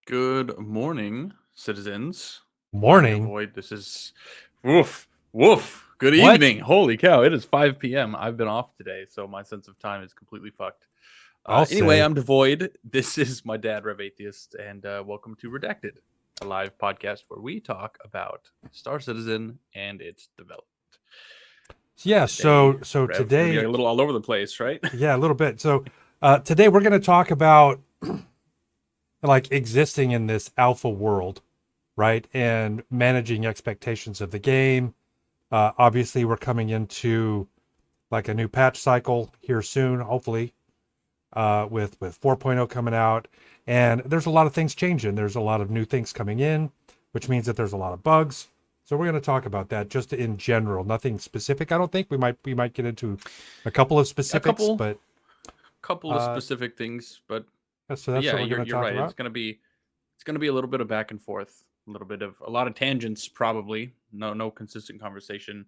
Good morning, citizens. I'm your Morning. void. This is woof woof. Good What? evening. Holy cow! It is 5 p.m. I've been off today, so my sense of time is completely fucked. I'll Anyway, say. I'm devoid. This is my dad, Rev Atheist, and welcome to Redacted, a live podcast where we talk about Star Citizen and its development. Yeah, Today, so Rev, we're gonna be today, a little all over the place, right? yeah, a little bit. Today we're going to talk about like existing in this alpha world, right? And managing expectations of the game. Obviously we're coming into like a new patch cycle here soon, hopefully, with 4.0 coming out, and there's a lot of things changing. There's a lot of new things coming in, which means that there's a lot of bugs. So we're going to talk about that just in general, nothing specific. I don't think we might get into a couple of A specifics, couple, but couple of uh, specific things, but that's yeah, what we're going you're to you're talk right. about. It's gonna be a little bit of back and forth, a lot of tangents, probably. No consistent conversation,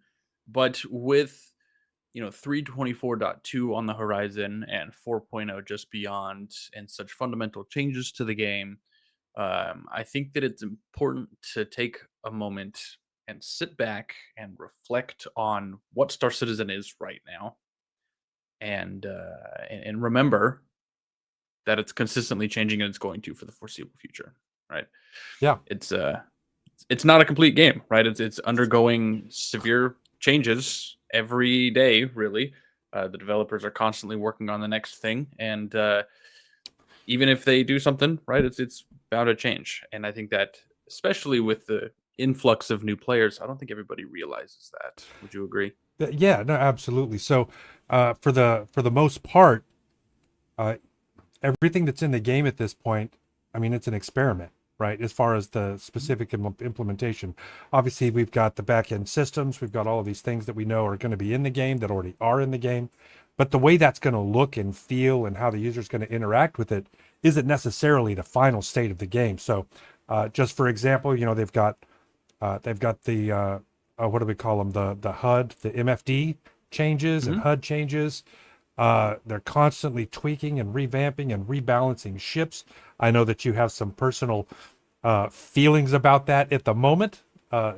but with 324.2 on the horizon and 4.0 just beyond, and such fundamental changes to the game, I think that it's important to take a moment and sit back and reflect on what Star Citizen is right now, and remember that it's consistently changing and it's going to for the foreseeable future, right? Yeah, It's not a complete game, right? It's undergoing severe changes every day, really. The developers are constantly working on the next thing, and even if they do something right, it's bound to change. And I think that, especially with the influx of new players, I don't think everybody realizes that. Would you agree? yeah, no, absolutely. For the most part, uh, everything that's in the game at this point, I mean, it's an experiment, right? As far as the specific implementation, obviously we've got the back end systems, we've got all of these things that we know are going to be in the game that already are in the game, but the way that's going to look and feel and how the user is going to interact with it isn't necessarily the final state of the game. So, just for example, they've got the what do we call them, the HUD, the MFD changes and Mm-hmm. HUD changes. They're constantly tweaking and revamping and rebalancing ships. I know that you have some personal feelings about that at the moment. Uh,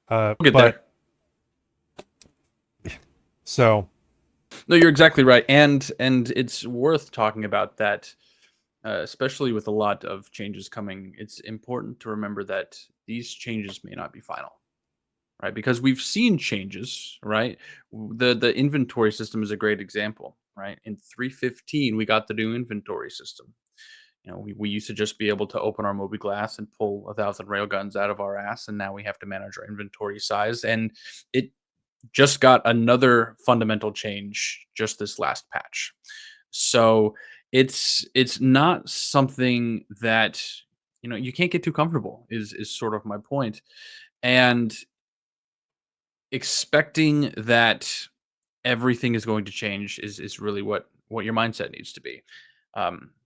We'll get but there. so No, you're exactly right, and it's worth talking about that, especially with a lot of changes coming. It's important to remember that these changes may not be final, right? Because we've seen changes, right? The inventory system is a great example, right? In 315, we got the new inventory system. We used to just be able to open our Moby Glass and pull 1,000 railguns out of our ass, and now we have to manage our inventory size. And it just got another fundamental change just this last patch. So it's not something that you can't get too comfortable, is sort of my point. And expecting that everything is going to change is really what your mindset needs to be.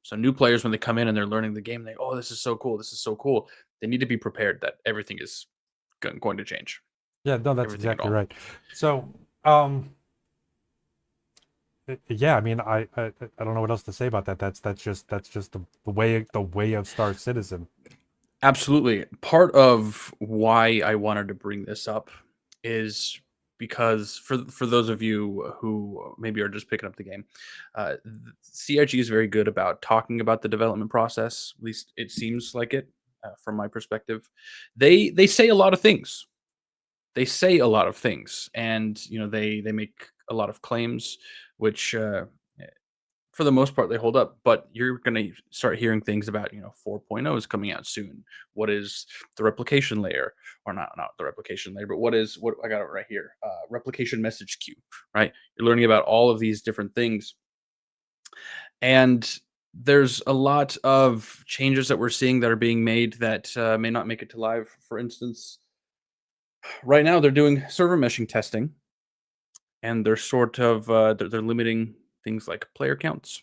So new players, when they come in and they're learning the game, oh, this is so cool, this is so cool. They need to be prepared that everything is going to change, yeah, no, that's everything at exactly all. right. So um, yeah, I mean, I don't know what else to say about that. That's just the way of Star Citizen. Absolutely. Part of why I wanted to bring this up is because for those of you who maybe are just picking up the game, CIG is very good about talking about the development process. At least it seems like it, from my perspective. They say a lot of things. They say a lot of things, and they make a lot of claims, which for the most part they hold up. But you're going to start hearing things about 4.0 is coming out soon. What is the replication layer? Or not the replication layer, but what I got it right here, replication message queue, right? You're learning about all of these different things, and there's a lot of changes that we're seeing that are being made that may not make it to live. For instance, right now they're doing server meshing testing, and they're sort of they're limiting things like player counts.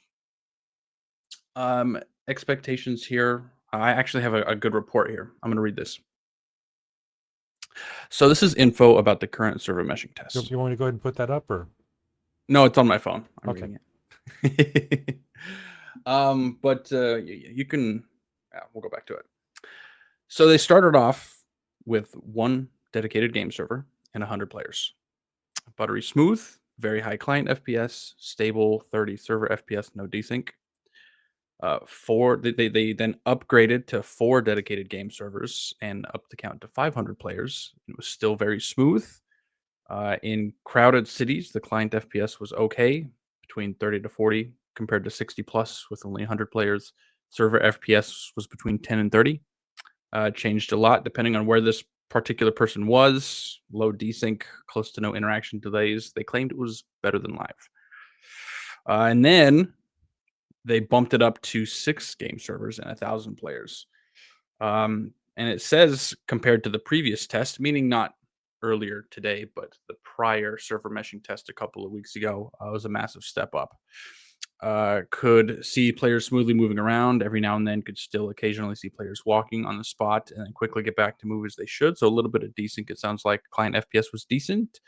Um, Expectations here. I actually have a good report here. I'm going to read this. So this is info about the current server meshing You, tests. you want me to go ahead and put that up, or No, it's on my phone. I'm okay? reading it. But you can we'll go back to it. So they started off with one dedicated game server and 100 players. Buttery smooth, very high client FPS, stable 30 server FPS, no desync. They then upgraded to 4 dedicated game servers and up the count to 500 players. It was still very smooth. In crowded cities, the client FPS was okay, between 30 to 40 compared to 60 plus with only 100 players. Server FPS was between 10 and 30. Changed a lot depending on where this particular person was. Low desync, close to no interaction delays. They claimed it was better than live. And then they bumped it up to 6 game servers and 1,000 players. And it says compared to the previous test, meaning not earlier today, but the prior server meshing test a couple of weeks ago, was a massive step up. Could see players smoothly moving around every now and then, could still occasionally see players walking on the spot and then quickly get back to move as they should. So a little bit of desync. It sounds like client FPS was decent.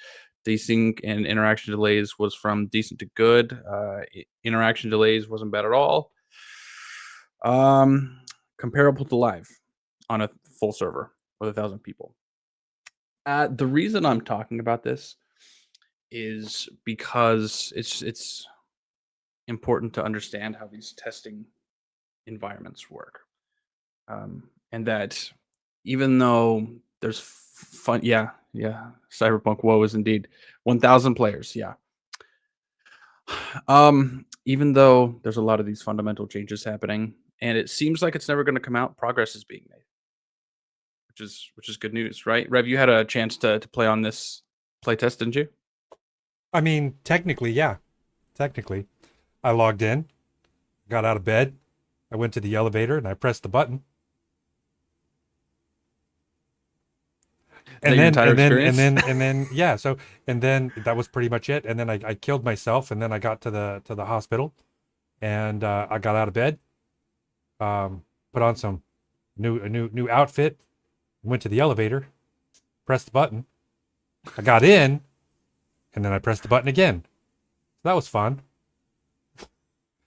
Desync and interaction delays was from decent to good. Interaction delays wasn't bad at all. Comparable to live on a full server with 1,000 people. The reason I'm talking about this is because it's important to understand how these testing environments work, and that even though there's fun, Cyberpunk woe is indeed 1,000 players, even though there's a lot of these fundamental changes happening, and it seems like it's never going to come out, progress is being made, which is good news, right? Rev, you had a chance to play on this playtest, didn't you? I mean, technically, yeah. Technically. I logged in, got out of bed, I went to the elevator and I pressed the button. And then yeah, so and then that was pretty much it. And then I killed myself, and then I got to the hospital, and I got out of bed, put on some new outfit, went to the elevator, pressed the button, I got in, and then I pressed the button again. So that was fun.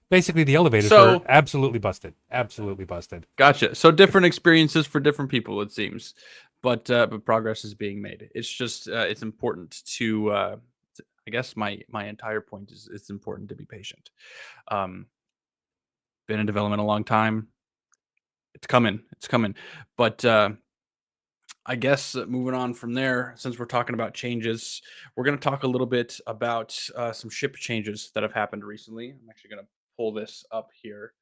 Basically, the elevators were absolutely busted. Absolutely busted. Gotcha. So different experiences for different people, it seems, but progress is being made. It's just it's important to. I guess my entire point is it's important to be patient. Been in development a long time. It's coming. It's coming. But I guess moving on from there, since we're talking about changes, we're going to talk a little bit about some ship changes that have happened recently. I'm actually going to pull this up here.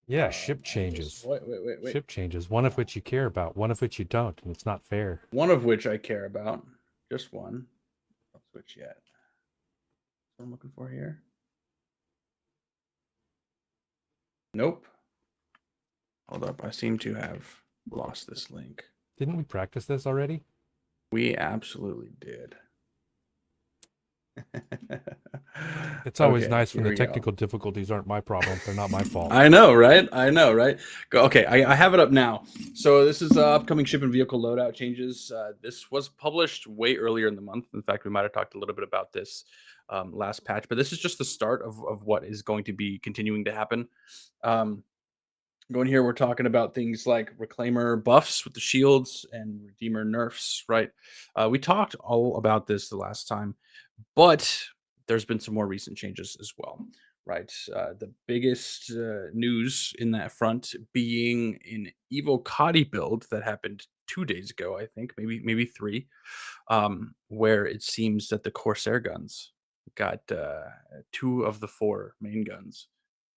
Yeah, ship changes. Wait. Ship changes, one of which you care about, one of which you don't, and it's not fair. One of which I care about. Just one. I'll switch yet. What I'm looking for here. Nope. Hold up. I seem to have lost this link. Didn't we practice this already? We absolutely did. It's always nice when the technical difficulties aren't my problem. They're not my fault. I know, right? Okay, I have it up now. So this is upcoming ship and vehicle loadout changes. This was published way earlier in the month. In fact, we might have talked a little bit about this last patch, but this is just the start of what is going to be continuing to happen. Going here, we're talking about things like Reclaimer buffs with the shields and Redeemer nerfs, right? We talked all about this the last time, but there's been some more recent changes as well, right? The biggest news in that front being an Evo Cadi build that happened 2 days ago, I think, maybe 3, where it seems that the Corsair guns got 2 of the 4 main guns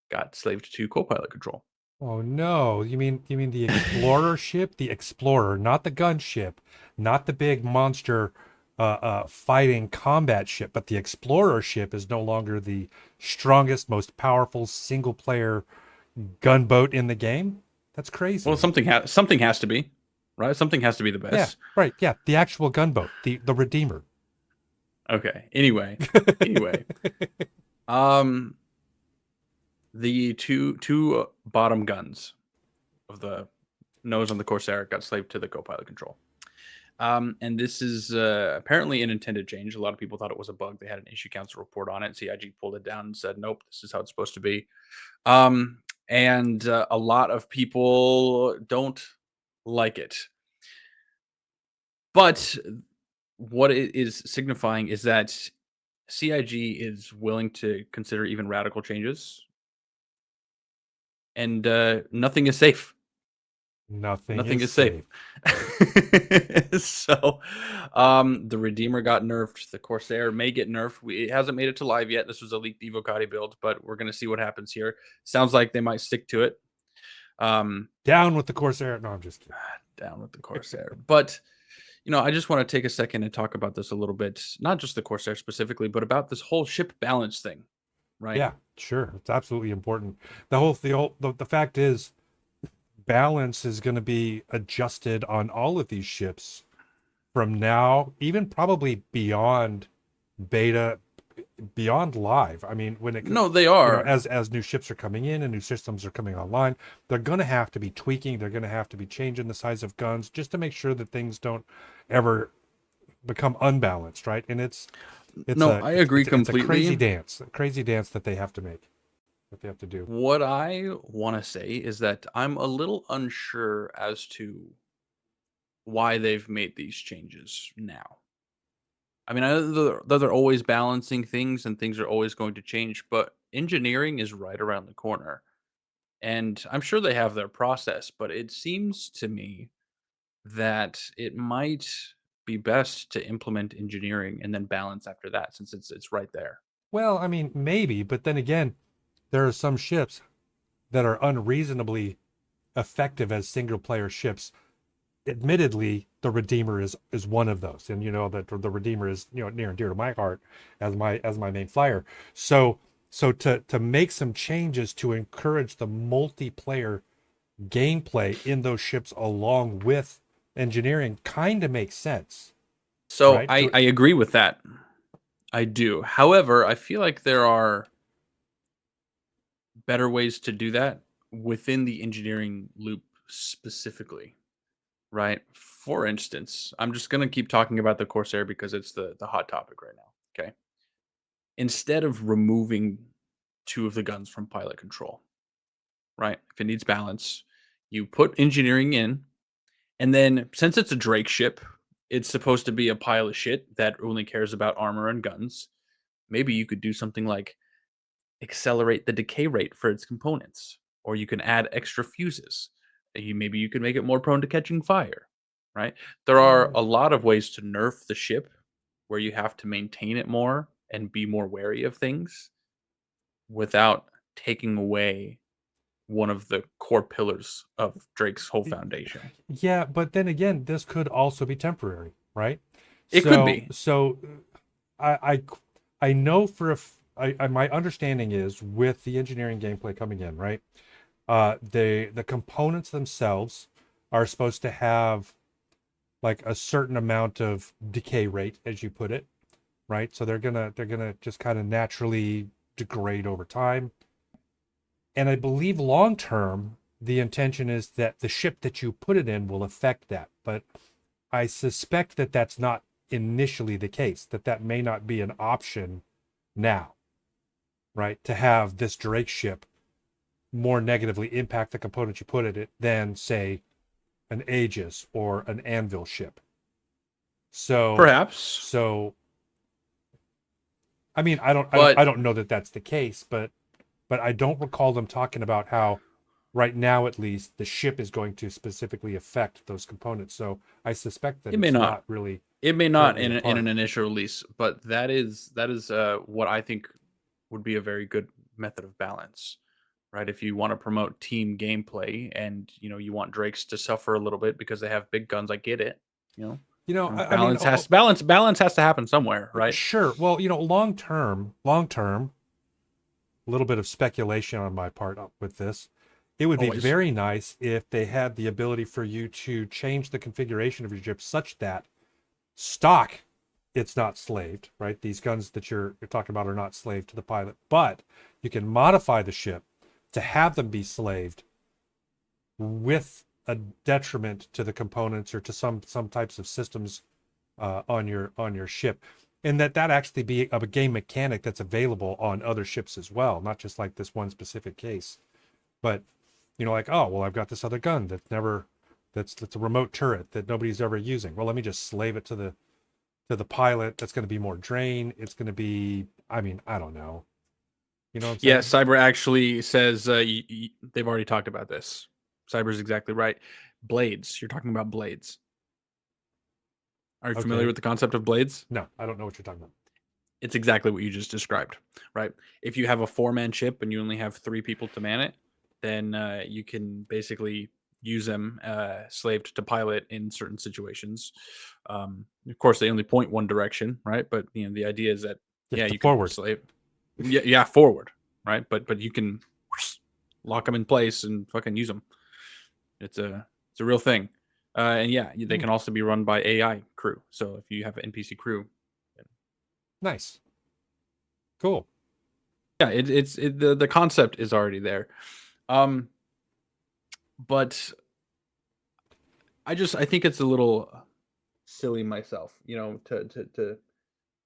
got slaved to co-pilot control. Oh no, you mean the Explorer ship? The Explorer, not the gunship, not the big monster fighting combat ship, but the Explorer ship is no longer the strongest, most powerful single player gunboat in the game? That's crazy. Well, something has to be, right? Something has to be the best. Yeah, right. Yeah, the actual gunboat, the Redeemer. Okay. Anyway. The two bottom guns of the nose on the Corsair got slaved to the co-pilot control. And this is apparently an intended change. A lot of people thought it was a bug. They had an issue council report on it. CIG pulled it down and said, nope, this is how it's supposed to be. and a lot of people don't like it. But what it is signifying is that CIG is willing to consider even radical changes, and nothing is safe. Nothing Nothing is is safe. safe. So, the Redeemer got nerfed. The Corsair may get nerfed. It hasn't made it to live yet. This was a leaked Evocati build, but we're gonna see what happens here. Sounds like they might stick to it. Down with the Corsair. No, I'm just kidding. Down with the Corsair. But I just want to take a second and talk about this a little bit. Not just the Corsair specifically, but about this whole ship balance thing, right? Yeah, sure. It's absolutely important. The fact is, balance is going to be adjusted on all of these ships from now, even probably beyond beta, beyond live. I mean, when it No, they are. as new ships are coming in and new systems are coming online, they're going to have to be tweaking. They're going to have to be changing the size of guns just to make sure that things don't ever become unbalanced, right? And No, I agree it's a completely. crazy dance that they have to make, that they have to do. What I want to say is that I'm a little unsure as to why they've made these changes now. I mean, I know that they're always balancing things and things are always going to change, but engineering is right around the corner. And I'm sure they have their process, but it seems to me that it might be best to implement engineering and then balance after that since it's right there. Well, I mean, maybe, but then again, there are some ships that are unreasonably effective as single player ships. Admittedly, the Redeemer is one of those, and that the Redeemer is near and dear to my heart as my main flyer. So to make some changes to encourage the multiplayer gameplay in those ships along with engineering kind of makes sense, So right? I agree with that. I do. However, I feel like there are better ways to do that within the engineering loop specifically, right? For instance, I'm just going to keep talking about the Corsair because it's the hot topic right now. Okay. Instead of removing two of the guns from pilot control, right? If it needs balance, you put engineering in, and then since it's a Drake ship, it's supposed to be a pile of shit that only cares about armor and guns. Maybe you could do something like accelerate the decay rate for its components, or you can add extra fuses. Maybe you can make it more prone to catching fire, right? There are a lot of ways to nerf the ship where you have to maintain it more and be more wary of things without taking away one of the core pillars of Drake's whole foundation. Yeah, but then again, this could also be temporary, right? It could So be. so I I know for a my understanding is with the engineering gameplay coming in, right? The components themselves are supposed to have like a certain amount of decay rate, as you put it, right? So they're gonna just kind of naturally degrade over time. And I believe long term, the intention is that the ship that you put it in will affect that. But I suspect that that's not initially the case, that may not be an option now, right? To have this Drake ship more negatively impact the components you put in it than, say, an Aegis or an Anvil ship. So, Perhaps, so I mean, I but don't know that that's the case, but I don't recall them talking about how right now at least the ship is going to specifically affect those components. So I suspect that it may it's not. not really It may not currently in a in part. an initial release, but that is what I think would be a very good method of balance, right? If you want to promote team gameplay and you want Drakes to suffer a little bit because they have big guns, I get it. You know, I mean, balance has to happen somewhere, right? sure. Well, long term, a little bit of speculation on my part with this. It would be Always. very nice if they had the ability for you to change the configuration of your ship such that stock it's not slaved, right? These guns that you're talking about are not slaved to the pilot, but you can modify the ship to have them be slaved with a detriment to the components or to some types of systems on your ship, and that actually be a game mechanic that's available on other ships as well, not just like this one specific case. But like, oh well, I've got this other gun that's a remote turret that nobody's ever using. Well, let me just slave it to the pilot. That's going to be more drain. It's going to be, I mean, I don't know. You know what I'm Yeah, saying? Cyber actually says they've already talked about this. Cyber's exactly right. Blades. You're talking about blades. Are you familiar Okay. with the concept of blades? No, I don't know what you're talking about. It's exactly what you just described, right? If you have a 4-man ship and you only have 3 people to man it, then you can basically use them slaved to pilot in certain situations. Of course, they only point one direction, right? But the idea is that Just to you can forward. slave, yeah, forward, right? But you can lock them in place and fucking use them. It's a real thing, and yeah, they Hmm. can also be run by AI crew. So if you have an NPC crew, Nice. Cool. yeah, the concept is already there. Um, but I think it's a little silly myself, to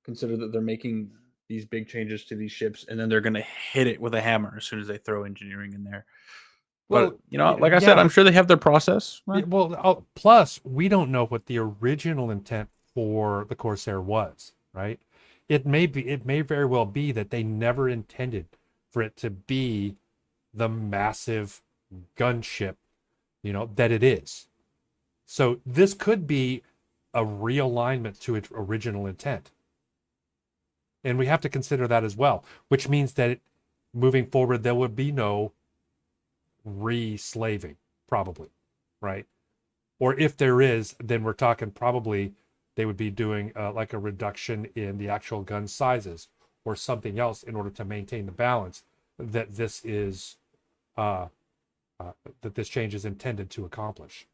consider that they're making these big changes to these ships and then they're going to hit it with a hammer as soon as they throw engineering in there. But Well, like I yeah, said, I'm but sure they have their process. yeah, Right? well, plus we don't know what the original intent for the Corsair was, right? It may very well be that they never intended for it to be the massive gunship, that it is. So this could be a realignment to its original intent. And we have to consider that as well, which means that moving forward, there would be no re-slaving, probably, right? Or if there is, then we're talking probably they would be doing like a reduction in the actual gun sizes or something else in order to maintain the balance that this is uh, that this change is intended to accomplish.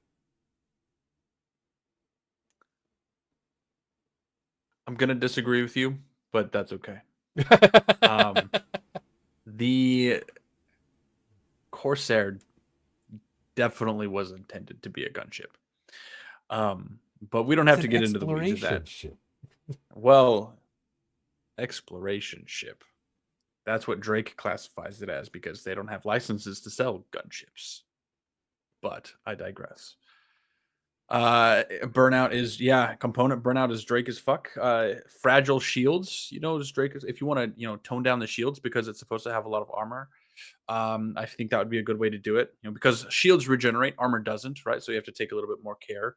I'm going to disagree with you, but that's okay. Um, the Corsair definitely was intended to be a gunship. But we don't It's have an to get into the weeds of exploration that. ship. Well, exploration ship. That's what Drake classifies it as because they don't have licenses to sell gunships. But I digress. Burnout is component burnout is Drake as fuck. Fragile shields, is Drake if you want to tone down the shields because it's supposed to have a lot of armor. I think that would be a good way to do it. Because shields regenerate, armor doesn't, right? So you have to take a little bit more care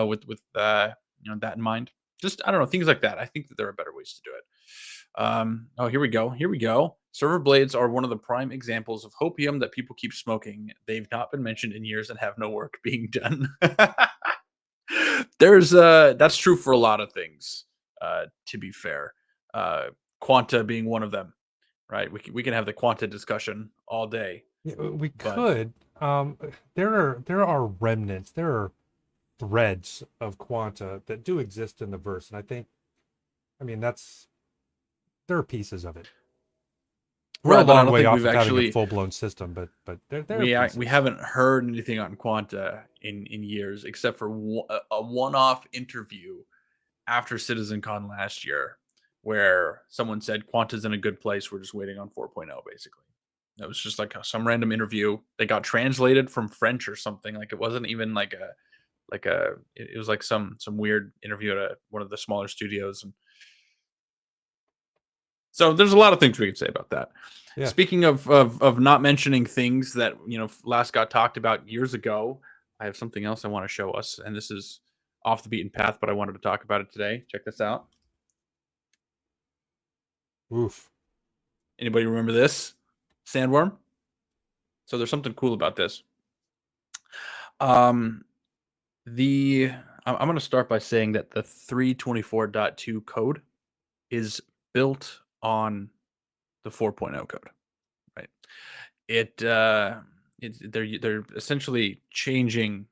with that in mind. Just I don't know things like that. I think that there are better ways to do it. Oh, here we go. Here we go. Server blades are one of the prime examples of hopium that people keep smoking. They've not been mentioned in years and have no work being done. That's true for a lot of things. To be fair, quanta being one of them, right? We can have the quanta discussion all day, Yeah, we but could. There are remnants. There are threads of quanta that do exist in the verse, and I mean, there are pieces of it. We're a right. But I long don't way think off we've of having a actually full blown system, but there are we pieces. haven't heard anything on quanta in years, except for a one-off interview after CitizenCon last year, where someone said Quanta's in a good place. We're just waiting on 4.0, basically. That was just like some random interview. They got translated from French or something. Like it wasn't even it was like some weird interview at one of the smaller studios. And so there's a lot of things we could say about that. Yeah. Speaking of not mentioning things that last got talked about years ago, I have something else I want to show us, and this is off the beaten path, but I wanted to talk about it today. Check this out. Oof. Anybody remember this? Sandworm? So there's something cool about this. Um, the I'm going to start by saying that the 324.2 code is built on the 4.0 code, right? They're essentially changing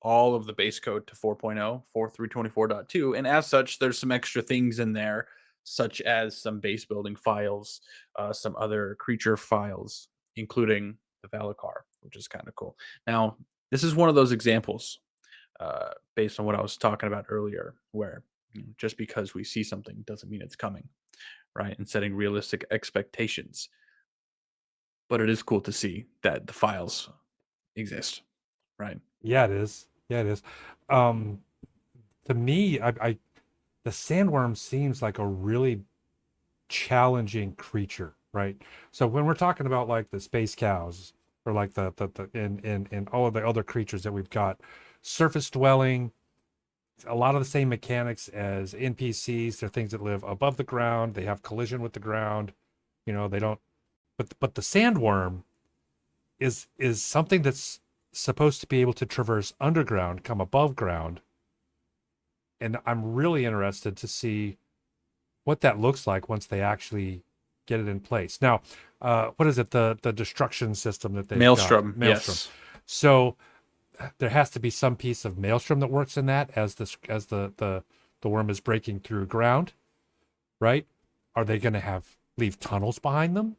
all of the base code to 4.0 for 324.2, and as such, there's some extra things in there, such as some base building files, some other creature files, including the Valacar, which is kind of cool. Now, this is one of those examples, based on what I was talking about earlier, where just because we see something doesn't mean it's coming, right? And setting realistic expectations. but it is cool to see that the files exist, right? Yeah, it is. Yeah, it is. Um, to me, the sandworm seems like a really challenging creature, right? So when we're talking about like the space cows or like the and all of the other creatures that we've got, surface dwelling, a lot of the same mechanics as NPCs. They're things that live above the ground. They have collision with the ground. They don't. But the sandworm is something that's supposed to be able to traverse underground, come above ground, and I'm really interested to see what that looks like once they actually get it in place. Now, what is it? The destruction system that they've got, Maelstrom, Maelstrom. yes. So there has to be some piece of Maelstrom that works in that as the worm is breaking through ground, right? Are they going to leave tunnels behind them?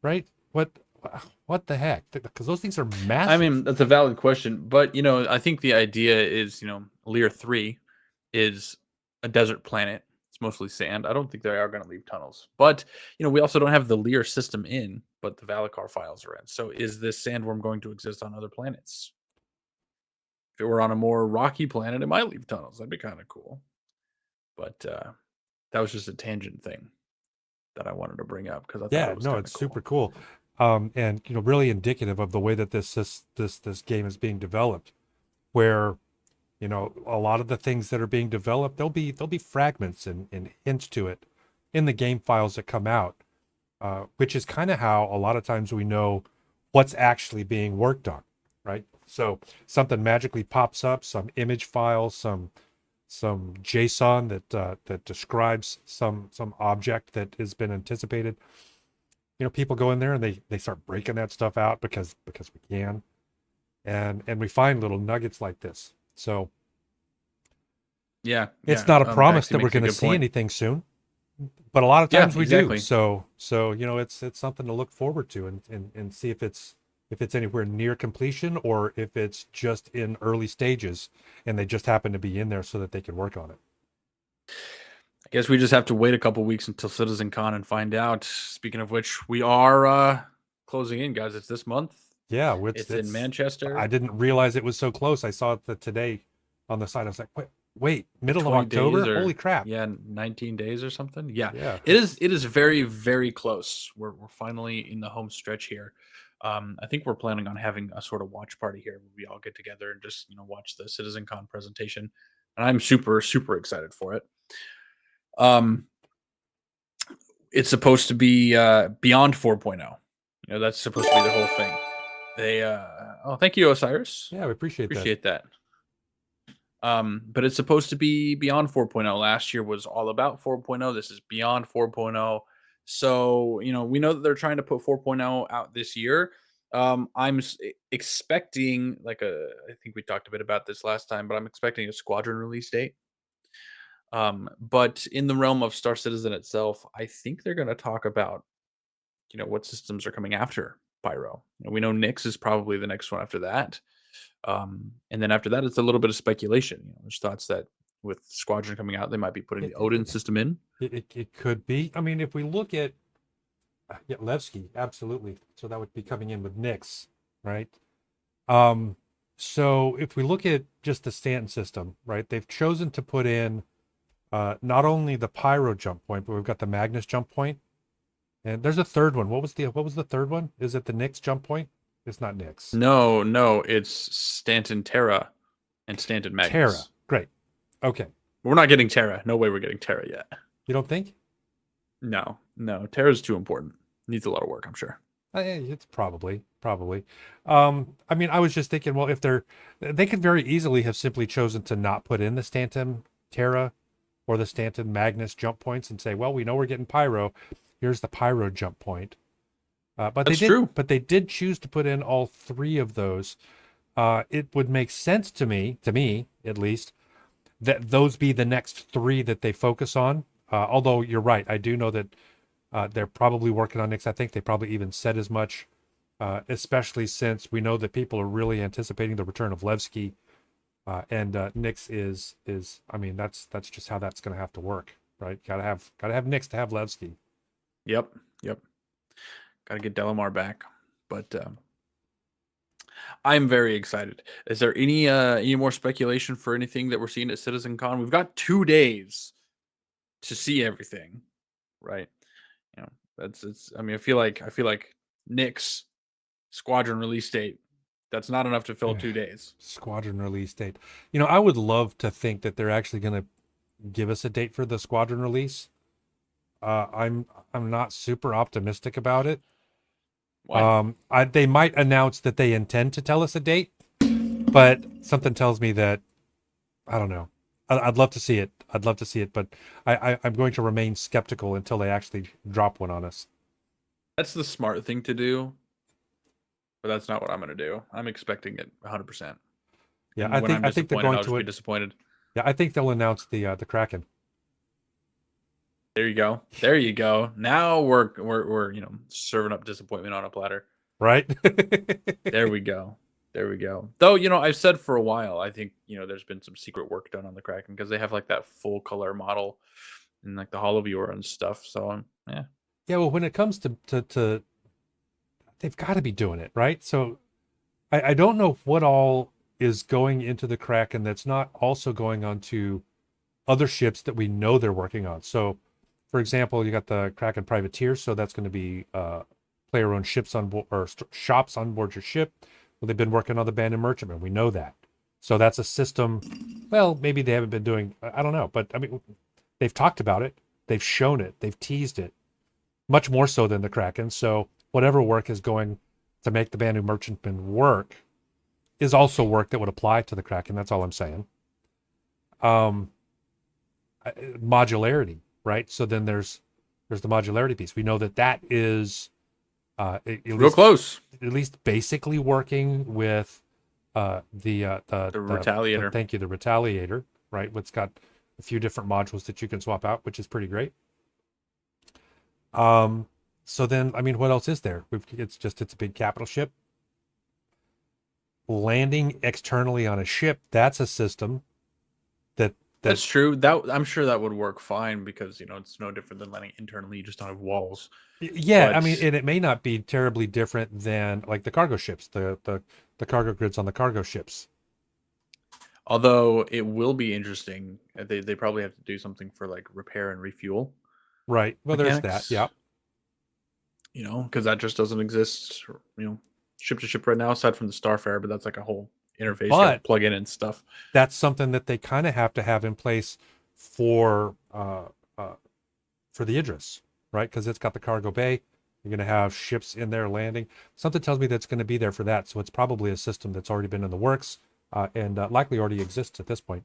Right? What the heck? Because those things are massive. I mean, that's a valid question, but I think the idea is, Lear 3 is a desert planet. It's mostly sand. I don't think they are going to leave tunnels. But, we also don't have the Lear system in, but the Valacar files are in. So is this sandworm going to exist on other planets? If it were on a more rocky planet, it might leave tunnels. That'd be kind of cool. But that was just a tangent thing that I wanted to bring up because I thought Yeah, it was no, kind it's of cool. super cool. And really indicative of the way that this game is being developed, where a lot of the things that are being developed, there'll be fragments and hints to it in the game files that come out, which is kind of how a lot of times we know what's actually being worked on, right? So something magically pops up, some image file, some JSON that describes some object that has been anticipated. People go in there and they start breaking that stuff out because we can, and we find little nuggets like this. So Yeah, it's yeah. not a promise Actually that we're makes a going to good see point. anything soon, but a lot of Yeah, times we do. exactly. So it's something to look forward to and see if it's anywhere near completion or if it's just in early stages and they just happen to be in there so that they can work on it. I guess we just have to wait a couple weeks until CitizenCon and find out. Speaking of which, we are closing in, guys. It's this month. Yeah, It's in Manchester. I didn't realize it was so close. I saw it today on the site. I was like, wait, middle of 20 days October? Holy or crap. yeah, 19 days or something. Yeah. Yeah. It is very, very close. We're finally in the home stretch here. I think we're planning on having a sort of watch party here where we all get together and just, watch the CitizenCon presentation. And I'm super, super excited for it. Um, it's supposed to be beyond 4.0. That's supposed to be the whole thing. They thank you, Osiris. Yeah, we appreciate that. Appreciate that. But it's supposed to be beyond 4.0. Last year was all about 4.0. This is beyond 4.0. So, we know that they're trying to put 4.0 out this year. I'm expecting I think we talked a bit about this last time, but I'm expecting a squadron release date. But in the realm of Star Citizen itself, I think they're going to talk about, what systems are coming after Pyro. We know Nyx is probably the next one after that. And then after that, it's a little bit of speculation. There's thoughts that with Squadron coming out, they might be putting the Odin system in. It could be. I mean, if we look at Levski, absolutely. So that would be coming in with Nyx, right? So if we look at just the Stanton system, right, they've chosen to put in not only the Pyro jump point, but we've got the Magnus jump point, and there's a third one. What was the third one? Is it the Nyx jump point? It's not Nyx. No, it's Stanton Terra and Stanton Magnus. Terra, great. Okay, we're not getting Terra. No way we're getting Terra yet. You don't think? No. Terra's too important. Needs a lot of work, I'm sure. It's probably. I mean, I was just thinking, well, if they could very easily have simply chosen to not put in the Stanton Terra or the Stanton Magnus jump points and say, well, we know we're getting Pyro. Here's the Pyro jump point. But That's true. But they did choose to put in all three of those. It would make sense to me at least, that those be the next three that they focus on. Although you're right, I do know that they're probably working on Nyx. I think they probably even said as much, especially since we know that people are really anticipating the return of Levski, and Nyx is. I mean, that's just how that's going to have to work, right? Gotta have Nyx to have Levski. Yep. Gotta get Delamar back. But I'm very excited. Is there any more speculation for anything that we're seeing at CitizenCon? We've got 2 days to see everything, right? You know, that's it's. I mean, I feel like Nick's Squadron release date. That's not enough to fill 2 days. Squadron release date. I would love to think that they're actually going to give us a date for the Squadron release. I'm not super optimistic about it. Why? They might announce that they intend to tell us a date, but something tells me that I don't know. I'd love to see it. I'd love to see it, but I'm going to remain skeptical until they actually drop one on us. That's the smart thing to do, but that's not what I'm going to do. I'm expecting it 100%. Yeah, And when I'm I think they're disappointed, going I'll just to be it. disappointed. Yeah, I think they'll announce the Kraken. There you go. There you go. Now we're serving up disappointment on a platter. Right? There we go. There we go. Though, I've said for a while, I think, there's been some secret work done on the Kraken because they have like that full color model and like the HoloViewer and stuff. So, yeah. Yeah, well, when it comes to they've got to be doing it, right? So I don't know what all is going into the Kraken that's not also going onto other ships that we know they're working on. So, for example, you got the Kraken Privateer, so that's going to be player-owned ships on board or shops on board your ship. Well, they've been working on the Abandoned Merchantman. We know that. So that's a system. Well, maybe they haven't been doing. I don't know, but I mean, they've talked about it. They've shown it. They've teased it. Much more so than the Kraken. So whatever work is going to make the Abandoned Merchantman work is also work that would apply to the Kraken. That's all I'm saying. Modularity, right? So then there's the modularity piece. We know that is Real close. at least basically working with the Retaliator. thank you, the Retaliator, right? It's got a few different modules that you can swap out, which is pretty great. So then, I mean, what else is there? It's a big capital ship. Landing externally on a ship, that's a system that's true. That I'm sure that would work fine because it's no different than landing internally. You just don't have walls. Yeah, But I mean, and it may not be terribly different than like the cargo ships, the cargo grids on the cargo ships. although it will be interesting, they probably have to do something for like repair and refuel Right. Well, there's that. mechanics. Yeah. Because that just doesn't exist. Ship to ship right now, aside from the Starfare, but that's like a whole interface you gotta But plug in and stuff. that's something that they kind of have to have in place for the Idris, right? Because it's got the cargo bay. You're going to have ships in there landing. Something tells me that's going to be there for that. So it's probably a system that's already been in the works and likely already exists at this point.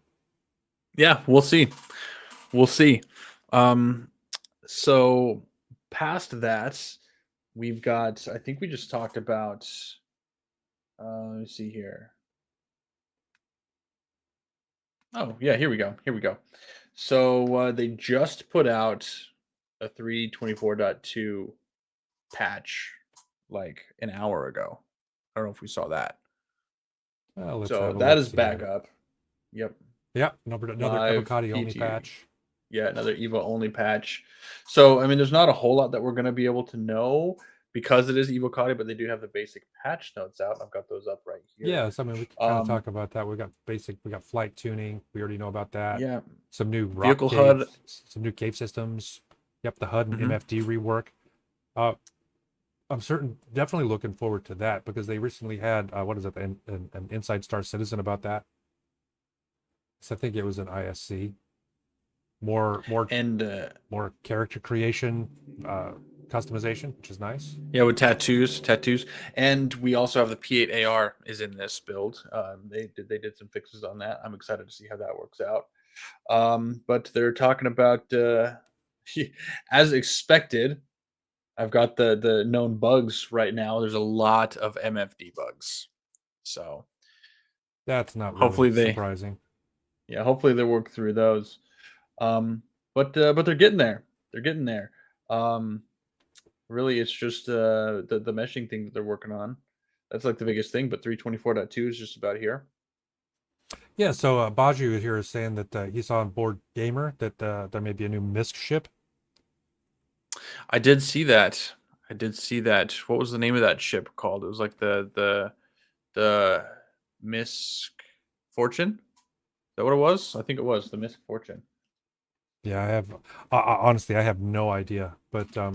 Yeah, we'll see. We'll see. So past that, we've got. I think we just talked about. Let me see here. Oh yeah, here we go. Here we go. So they just put out a 3.24.2 patch like an hour ago. I don't know if we saw that. Well, let's So have a that look. is back up. Yep. Yeah, another Live Avocado only PTU. patch. Yeah, another EVA only patch. So I mean, there's not a whole lot that we're going to be able to know because it is Evocati, but they do have the basic patch notes out. I've got those up right here. Yes, I mean we can kind of talk about that. We got flight tuning. We already know about that. Yeah. Some new Vehicle rock HUD. caves, some new cave systems. Yep, the HUD and Mhm. MFD rework. I'm definitely looking forward to that because they recently had what is it, an Inside Star Citizen about that. So I think it was an ISC. More And more character creation, customization, which is nice. yeah, with tattoos, and we also have the P8AR is in this build. They did some fixes on that. I'm excited to see how that works out. But they're talking about as expected. I've got the known bugs right now. There's a lot of MFD bugs, so That's not really hopefully surprising. hopefully they work through those. But they're getting there. They're getting there. Um, Really, it's just the meshing thing that they're working on. That's like the biggest thing. But 3.24.2 is just about here. Yeah, so Baju here is saying that he saw on board Gamer that there may be a new MISC ship. I did see that. I did see that. What was the name of that ship called? It was like the Miss Fortune. Is that what it was? I think it was the Miss Fortune. Yeah, I have honestly, I have no idea, but Yeah,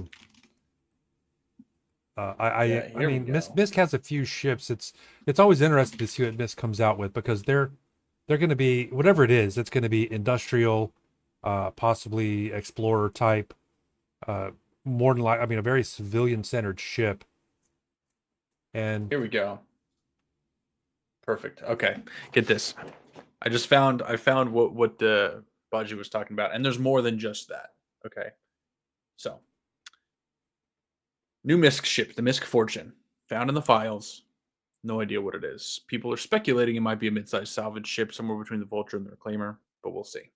I here we mean, go. Misk has a few ships. It's always interesting to see what Misk comes out with because they're going to be whatever it is. It's going to be industrial, possibly explorer type, uh, more than like I mean, a very civilian centered ship. And Here we go. Perfect. Okay, get this. I found what the Baji was talking about, and there's more than just that. Okay, so new Misk ship, the Misk Fortune, found in the files. No idea what it is. People are speculating it might be a mid-sized salvage ship somewhere between the Vulture and the Reclaimer, but we'll see.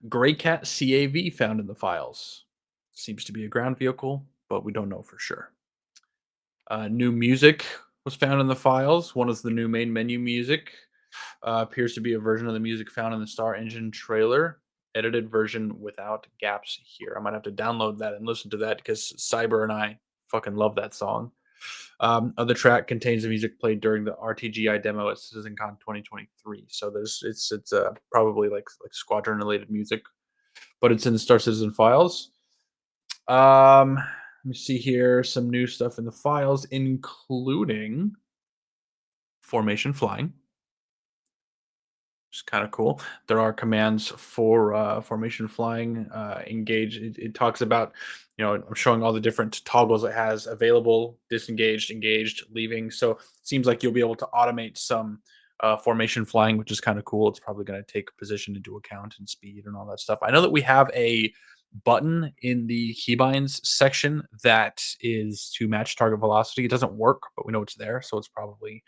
Grey Cat CAV found in the files. Seems to be a ground vehicle, but we don't know for sure. New music was found in the files. One is the new main menu music. Appears to be a version of the music found in the Star Engine trailer. Edited version without gaps here. I might have to download that and listen to that because Cyber and I fucking love that song. Other track contains the music played during the RTGI demo at CitizenCon 2023. So it's probably like squadron related music, but it's in the Star Citizen files. Let me see here some new stuff in the files, including formation flying. Which is kind of cool. There are commands for formation flying, engage. It talks about, I'm showing all the different toggles it has available: disengaged, engaged, leaving. So it seems like you'll be able to automate some formation flying, which is kind of cool. It's probably going to take position into account and speed and all that stuff. I know that we have a button in the keybinds section that is to match target velocity. It doesn't work, but we know it's there, so it's probably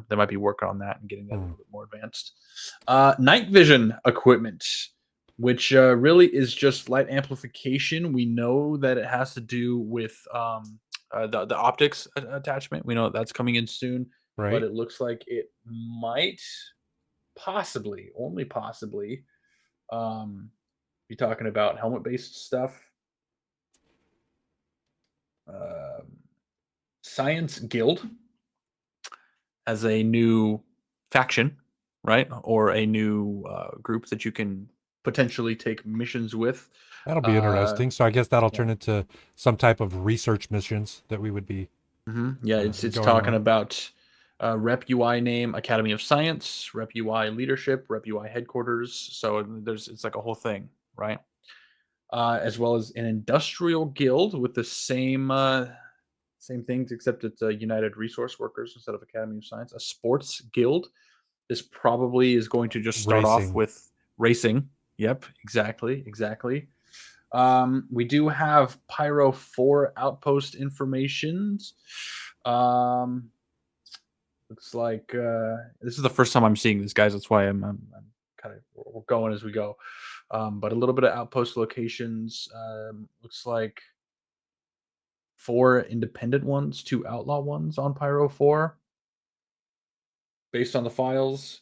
they might be working on that and getting that a little bit more advanced. Night vision equipment, which really is just light amplification. We know that it has to do with the optics attachment. We know that that's coming in soon, but right, it looks like it might possibly, only possibly, um, be talking about helmet based stuff. Um, Science Guild as a new faction, right? Or a new group that you can potentially take missions with. that'll be Uh, interesting. So I guess that'll yeah, turn into some type of research missions that we would be yeah. It's going talking on. about Rep UI name, Academy of Science, Rep UI leadership, Rep UI headquarters. So it's like a whole thing, right? As well as an industrial guild with the same things, except it's United Resource Workers instead of Academy of Science. A sports guild. This probably is going to just start off Racing. with racing. Yep, exactly, exactly. We do have Pyro 4 outpost informations. Um, looks like this is the first time I'm seeing this, guys. That's why I'm kind of we're going as we go. But a little bit of outpost locations. Looks like 4 independent ones, 2 outlaw ones on Pyro 4 based on the files.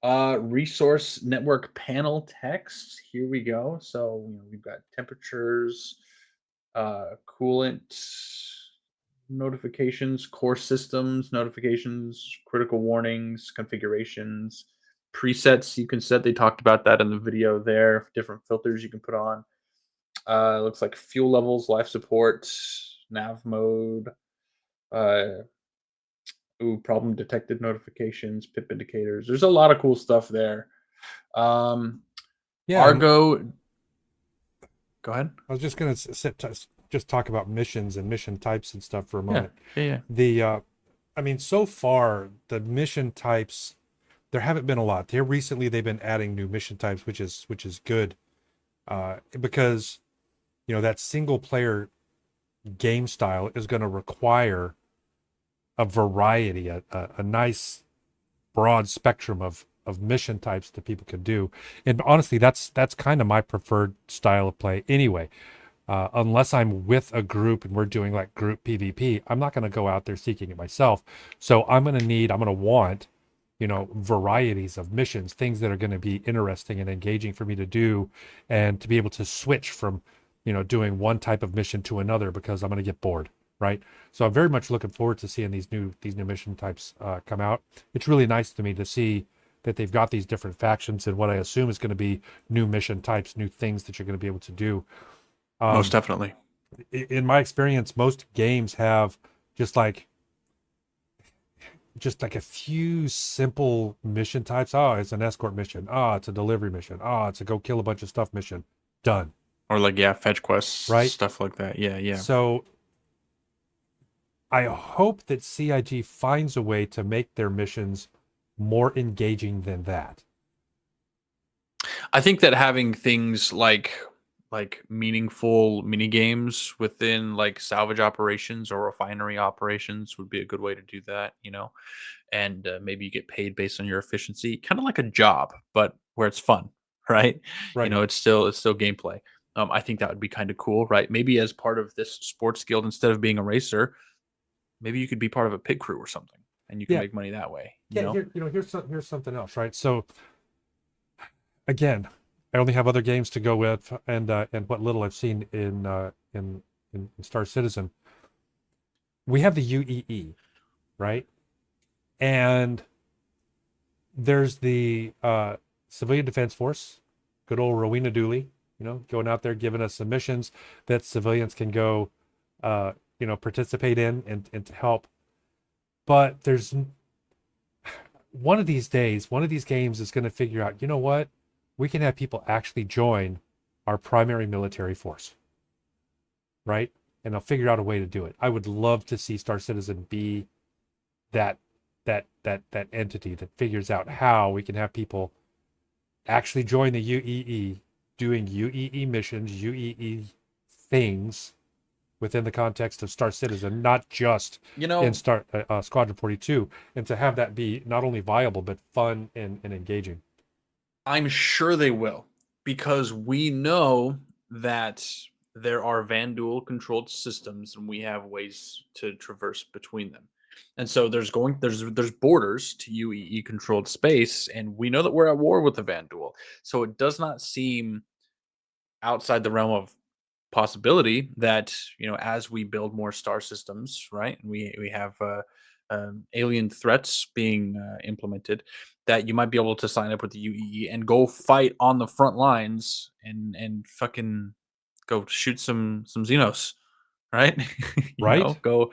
Resource network panel text. Here we go. So we've got temperatures, coolant notifications, core systems notifications, critical warnings, configurations, presets you can set. They talked about that in the video there. Different filters you can put on. Looks like fuel levels, life support, nav mode. Uh, problem detected notifications, pip indicators. There's a lot of cool stuff there. Um, Yeah, and Argo, go ahead. I was just going to just talk about missions and mission types and stuff for a Yeah, moment. yeah, yeah. The I mean, so far the mission types there haven't been a lot. Here recently they've been adding new mission types, which is good. Because that single player game style is going to require a variety, a nice broad spectrum of mission types that people can do. And honestly, that's kind of my preferred style of play anyway. Unless I'm with a group and we're doing like group PvP, I'm not going to go out there seeking it myself. So I'm going to want, varieties of missions, things that are going to be interesting and engaging for me to do, and to be able to switch from doing one type of mission to another because I'm going to get bored, right? So I'm very much looking forward to seeing these new mission types come out. It's really nice to me to see that they've got these different factions and what I assume is going to be new mission types, new things that you're going to be able to do. Most Um, definitely. in my experience, most games have just like a few simple mission types. Oh, it's an escort mission. Oh, it's a delivery mission. Oh, it's a go kill a bunch of stuff mission. Done. Or like, yeah, fetch quests, Right. stuff like that. Yeah, yeah. So I hope that CIG finds a way to make their missions more engaging than that. I think that having things like meaningful mini games within like salvage operations or refinery operations would be a good way to do that, and maybe you get paid based on your efficiency, kind of like a job, but where it's fun, right? Right. It's still gameplay. I think that would be kind of cool, right? Maybe as part of this sports guild, instead of being a racer, maybe you could be part of a pit crew or something, and you can Yeah. make money that way. Yeah. Here's something else, right? So again, I only have other games to go with, and what little I've seen in Star Citizen. We have the UEE, right? And there's the Civilian Defense Force, good old Rowena Dooley, going out there giving us some missions that civilians can go, participate in and to help. But there's one of these days, one of these games is going to figure out, you know what? We can have people actually join our primary military force, right? And they'll figure out a way to do it. I would love to see Star Citizen be that that entity that figures out how we can have people actually join the UEE, doing UEE missions, UEE things within the context of Star Citizen, not just You in know, Squadron 42, and to have that be not only viable but fun and engaging. I'm sure they will, because we know that there are Vanduul controlled systems and we have ways to traverse between them. And so there's borders to UEE controlled space, and we know that we're at war with the Vanduul. So it does not seem outside the realm of possibility that, as we build more star systems, right, and we have alien threats being implemented, that you might be able to sign up with the UEE and go fight on the front lines and fucking go shoot some Xenos, right? Right? Go,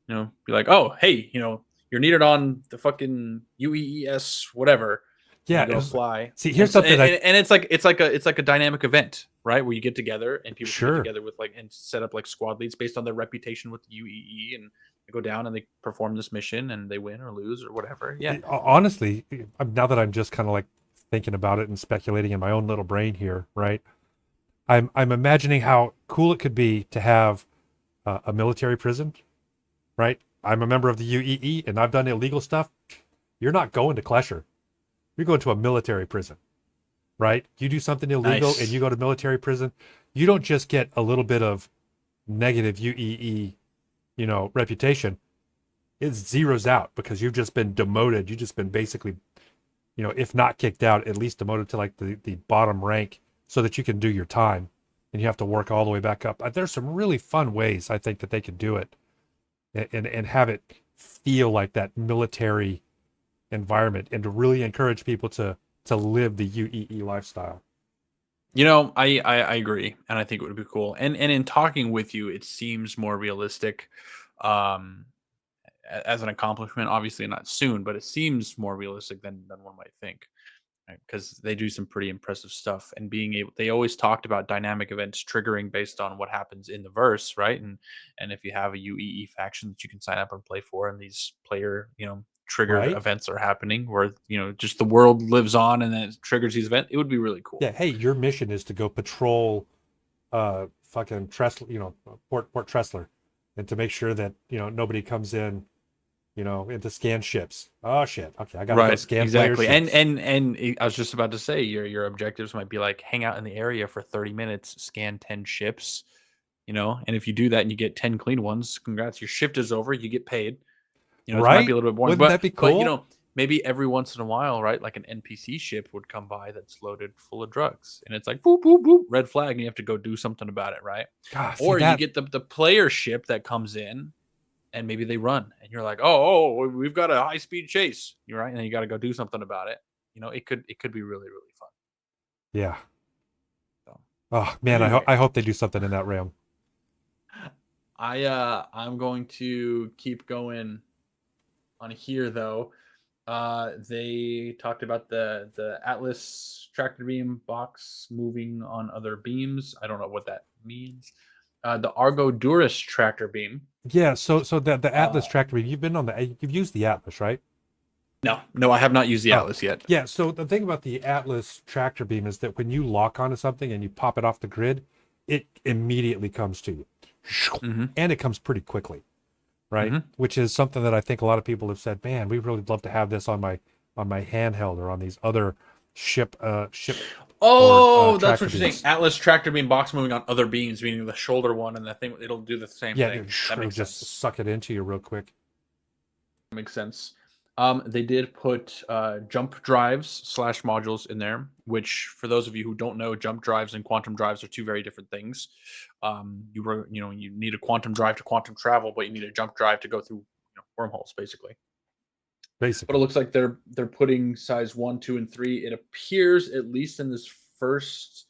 be like, oh, hey, you're needed on the fucking UEES whatever, and Yeah. you go fly. See, And here's so, something I and it's like a dynamic event, right? Where you get together and people can get sure. together with like and set up like squad leads based on their reputation with the UEE, and they go down and they perform this mission and they win or lose or whatever. Yeah. Honestly, now that I'm just kind of like thinking about it and speculating in my own little brain here, right? I'm imagining how cool it could be to have a military prison, right? I'm a member of the UEE and I've done illegal stuff. You're not going to Klesher. You're going to a military prison, right? You do something illegal and Nice. you go to military prison. You don't just get a little bit of negative UEE, reputation. It zeroes out because you've just been demoted. You've just been basically, if not kicked out, at least demoted to like the bottom rank so that you can do your time and you have to work all the way back up. There's some really fun ways I think that they could do it and have it feel like that military environment and to really encourage people to live the UEE lifestyle. I agree, and I think it would be cool. And in talking with you, it seems more realistic, um, as an accomplishment. Obviously, not soon, but it seems more realistic than one might think. Because they do some pretty impressive stuff, and they always talked about dynamic events triggering based on what happens in the verse, right? And if you have a UEE faction that you can sign up and play for, and these player triggered Right? events are happening where just the world lives on and then it triggers these events, it would be really cool. Yeah. Hey, your mission is to go patrol fucking Tressler, Port Tressler, and to make sure that nobody comes in, into scan ships. Oh shit. Okay, I gotta go Right, scan player exactly. And ships. and and I was just about to say your objectives might be like hang out in the area for 30 minutes, scan 10 ships, and if you do that and you get 10 clean ones, congrats, your shift is over, you get paid. It might be Right? a little bit boring, Wouldn't that but be but cool? maybe every once in a while, right? Like an NPC ship would come by that's loaded full of drugs, and it's like boop boop boop, red flag, and you have to go do something about it, right? God, see Or you that. get the player ship that comes in, and maybe they run, and you're like, oh, we've got a high speed chase, you're right, and then you got to go do something about it. It could be really really fun. Yeah. So Oh man, anyway, I hope they do something in that realm. I'm going to keep going on here though. They talked about the Atlas tractor beam box moving on other beams. I don't know what that means. The Argo Duris tractor beam. Yeah. So the Uh, Atlas tractor beam. You've used the Atlas, right? no, I have not used the Oh, Atlas yet. yeah. So the thing about the Atlas tractor beam is that when you lock onto something and you pop it off the grid, it immediately comes to you, Mm-hmm. and it comes pretty quickly, right? Mm-hmm. Which is something that I think a lot of people have said, man, we really love to have this on my handheld or on these other ship board Oh, that's tractor what you're saying. beams. Atlas tractor beam box moving on other beams, meaning the shoulder one and the thing. It'll do the same Yeah, thing. That it'll makes just sense. suck it into you real quick. Makes sense. They did put jump drives slash modules in there, which for those of you who don't know, jump drives and quantum drives are two very different things. You need a quantum drive to quantum travel, but you need a jump drive to go through wormholes, basically. But it Basically. looks like they're putting size 1, 2, and 3. It appears, at least in this first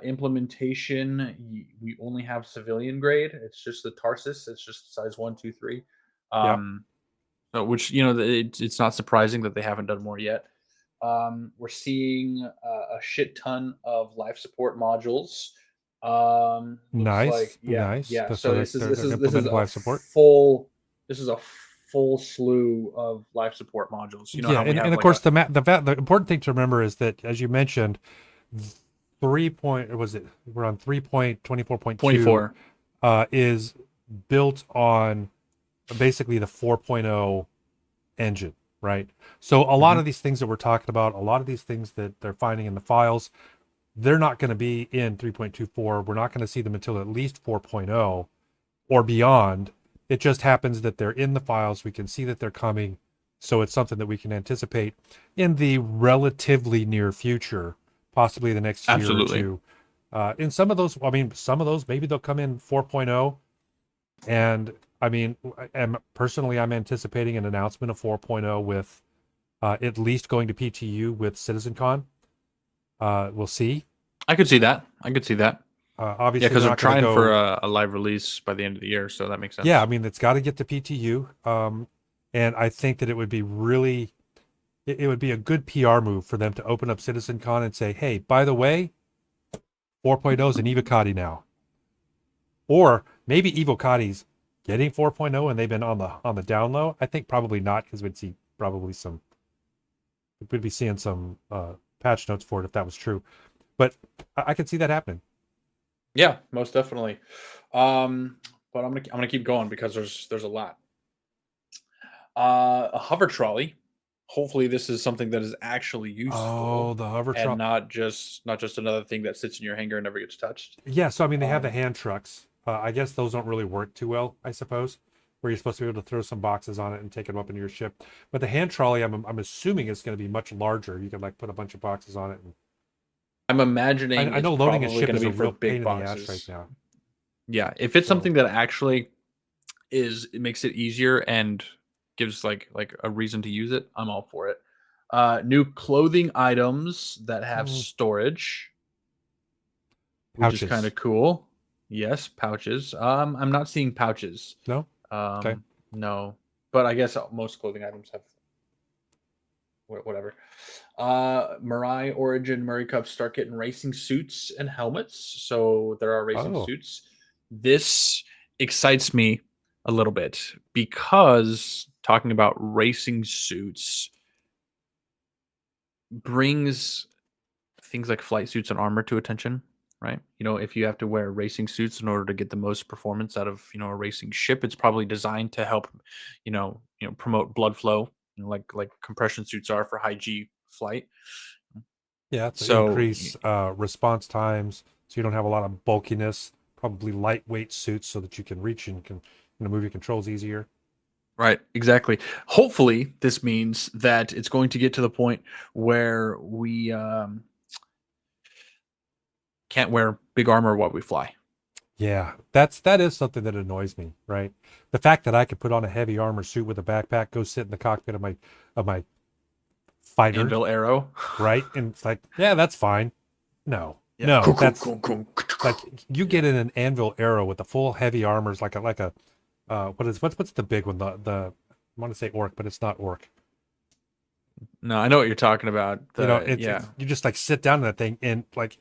implementation, we only have civilian grade. It's just the Tarsus. It's just size 1, 2, 3. Yeah. Um, which it's not surprising that they haven't done more yet. We're seeing a shit ton of life support modules. Looks like Nice. yeah. So So they're this is implementing a live support. full slew of life support modules. You know Yeah, how we and have of like course a the important thing to remember is that, as you mentioned, 3 point, or was it, we're on 3.24.2, 24. is built on basically the 4.0 engine, right? So a lot Hmm. of these things that we're talking about, a lot of these things that they're finding in the files, they're not going to be in 3.24. We're not going to see them until at least 4.0 or beyond. It just happens that they're in the files. We can see that they're coming. So it's something that we can anticipate in the relatively near future, possibly the next year or Absolutely. two. In some of those, I mean, some of those, maybe they'll come in 4.0. And I mean, personally, I'm anticipating an announcement of 4.0 with at least going to PTU with CitizenCon. We'll see. I could see that. I could see that. Yeah, Obviously, because they're they're not going to trying for go. a live release by the end of the year, so that makes Yeah, I sense. mean, it's got to get to PTU. And I think that it would be really, it would be a good PR move for them to open up CitizenCon and say, hey, by the way, 4.0 is an Evocati now. Or maybe Evocati's getting 4.0 and they've been on the down low. I think probably not, because we'd see probably some, we'd be seeing some patch notes for it if that was true. But I could see that happening. Yeah, most definitely. But I'm gonna keep going because there's a lot. A hover trolley. Hopefully, this is something that is actually Oh, useful the hover and truck. not just another thing that sits in your hangar and never gets touched. Yeah, so I mean, they have the Um, hand trucks. I guess those don't really work too well, I suppose, where you're supposed to be able to throw some boxes on it and take them up into your ship. But the hand trolley, I'm assuming it's going to be much larger. You can like put a bunch of boxes on it. And I'm imagining I it's know loading a probably ship going to is a be for real pain big in the ass right boxes. now. Yeah, if it's So something that actually it makes it easier and gives like a reason to use it, I'm all for it. New clothing items that have mm, storage, which is kind pouches. of cool. Yes, pouches. I'm not seeing pouches. No? Okay. Um, no, but I guess most clothing items have whatever. Mirai Origin Murray Cups start getting racing suits and helmets, so there are racing Oh, suits. This excites me a little bit because talking about racing suits brings things like flight suits and armor to attention, right? If you have to wear racing suits in order to get the most performance out of, a racing ship, it's probably designed to help, promote blood flow, like compression suits are for high G flight. yeah, to So, increase response times so you don't have a lot of bulkiness, probably lightweight suits so that you can reach and can move your controls easier. Right, exactly. Hopefully, this means that it's going to get to the point where we can't wear big armor while we fly. Yeah, that is something that annoys me, right? The fact that I could put on a heavy armor suit with a backpack, go sit in the cockpit of my fighter, Anvil arrow. right? And it's like, yeah, that's fine. No, Yeah. no, that's like you Yeah. get in an anvil arrow with the full heavy armors, like a what's the big one? The I want to say orc, but it's not orc. No, I know what you're talking about. You know, The it's you just like sit down in that thing and like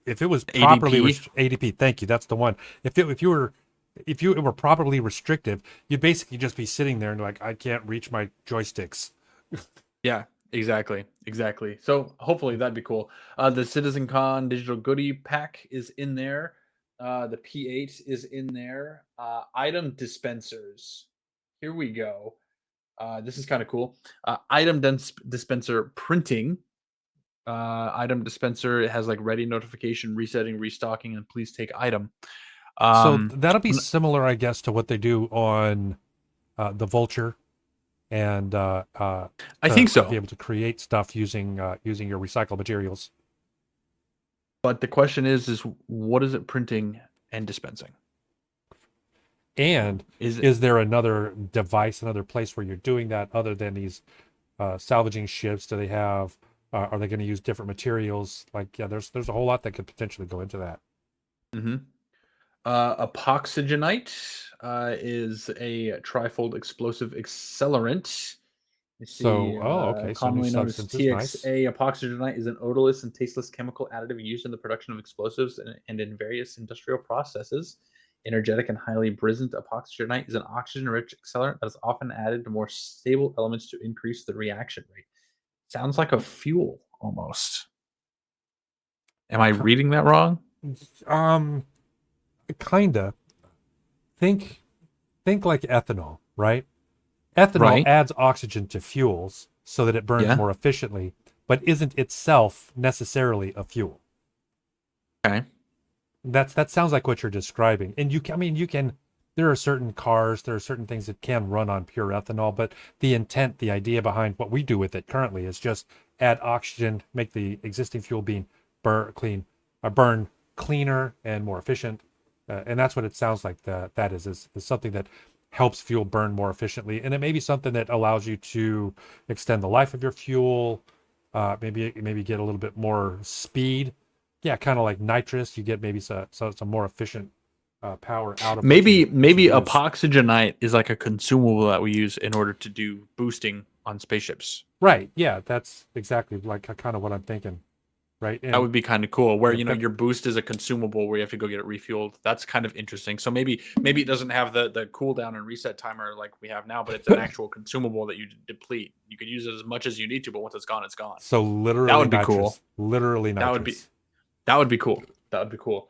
if it was properly ADP. ADP, thank you, that's the one. If you it were properly restrictive, you'd basically just be sitting there and like I can't reach my joysticks. Yeah, exactly. Exactly. So hopefully that'd be cool. The Citizen Con digital goodie pack is in there. The P8 is in there. Item dispensers. Here we go. This is kind of cool. Dispenser printing. Item dispenser. It has like ready notification, resetting, restocking, and please take item. So Um, that'll be similar, I guess, to what they do on the Vulture and I think to be so. able to create stuff using your recycled materials. But the question is what is it printing and dispensing? And Is it is there another device, another place where you're doing that other than these salvaging ships? Do they have? Are they going to use different materials? Like, yeah, there's a whole lot that could potentially go into that. hmm epoxygenite is a trifold explosive accelerant. You So, see, oh, okay. So new commonly known as substances, nice. TXA, epoxygenite is an odorless and tasteless chemical additive used in the production of explosives and in various industrial processes. Energetic and highly brisant, epoxygenite is an oxygen-rich accelerant that is often added to more stable elements to increase the reaction rate. Sounds like a fuel almost. Am I reading that wrong? Um, kinda. Think think like ethanol, right? Ethanol Right. adds oxygen to fuels so that it burns Yeah. more efficiently, but isn't itself necessarily a fuel. Okay. That sounds like what you're describing. And I mean, you can. There are certain cars, there are certain things that can run on pure ethanol, but the intent, the idea behind what we do with it currently is just add oxygen, make the existing fuel being burn cleaner and more efficient, and that's what it sounds like. That is something that helps fuel burn more efficiently, and it may be something that allows you to extend the life of your fuel, maybe get a little bit more speed. Yeah, kind of like nitrous, you get maybe some more efficient power out of what you Maybe use. epoxygenite is like a consumable that we use in order to do boosting on spaceships. Right. Yeah, that's exactly like kind of what I'm thinking. Right. That And would be kind of cool. Where yep, yep. your boost is a consumable where you have to go get it refueled. That's kind of interesting. So maybe it doesn't have the cooldown and reset timer like we have now, but it's an actual consumable that you deplete. You could use it as much as you need to, but once it's gone, it's gone. So That literally would be cool. nitrous. Literally That would be nitrous. that would be cool. That would be cool.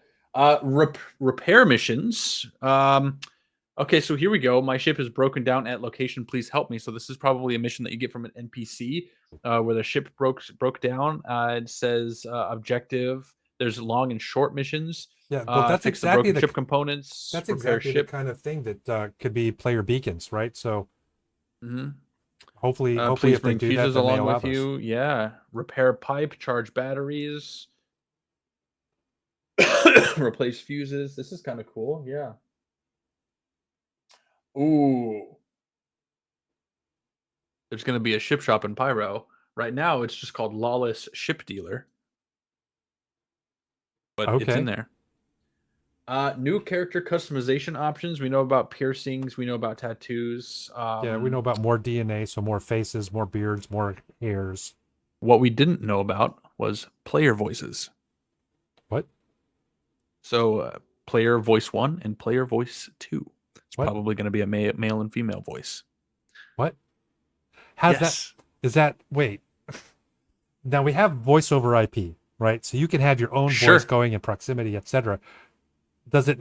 Repair missions. Okay, so here we go. My ship is broken down at location. Please help me. So this is probably a mission that you get from an NPC where the ship broke down. It says objective. There's long and short missions. Yeah, well, Fix the broken ship components. that's Repair exactly the ship. kind of thing that could be player beacons, right? So hmm hopefully Please if they bring do that, fuses then they along allow with those. you. Yeah. Repair pipe. Charge batteries. Replace fuses. This is kind of cool. Yeah. Ooh. There's going to be a ship shop in Pyro. Right now, it's just called Lawless Ship Dealer, but it's in Okay. there. New character customization options. We know about piercings. We know about tattoos. Yeah, we know about more DNA, so more faces, more beards, more hairs. What we didn't know about was player voices. What? So, player voice 1 and player voice 2. It's What? probably going to be a male and female voice. What? How's that? Yes. Is that wait? Now we have voice over IP, right? So you can have your own voice Sure. going in proximity, etc. Does it?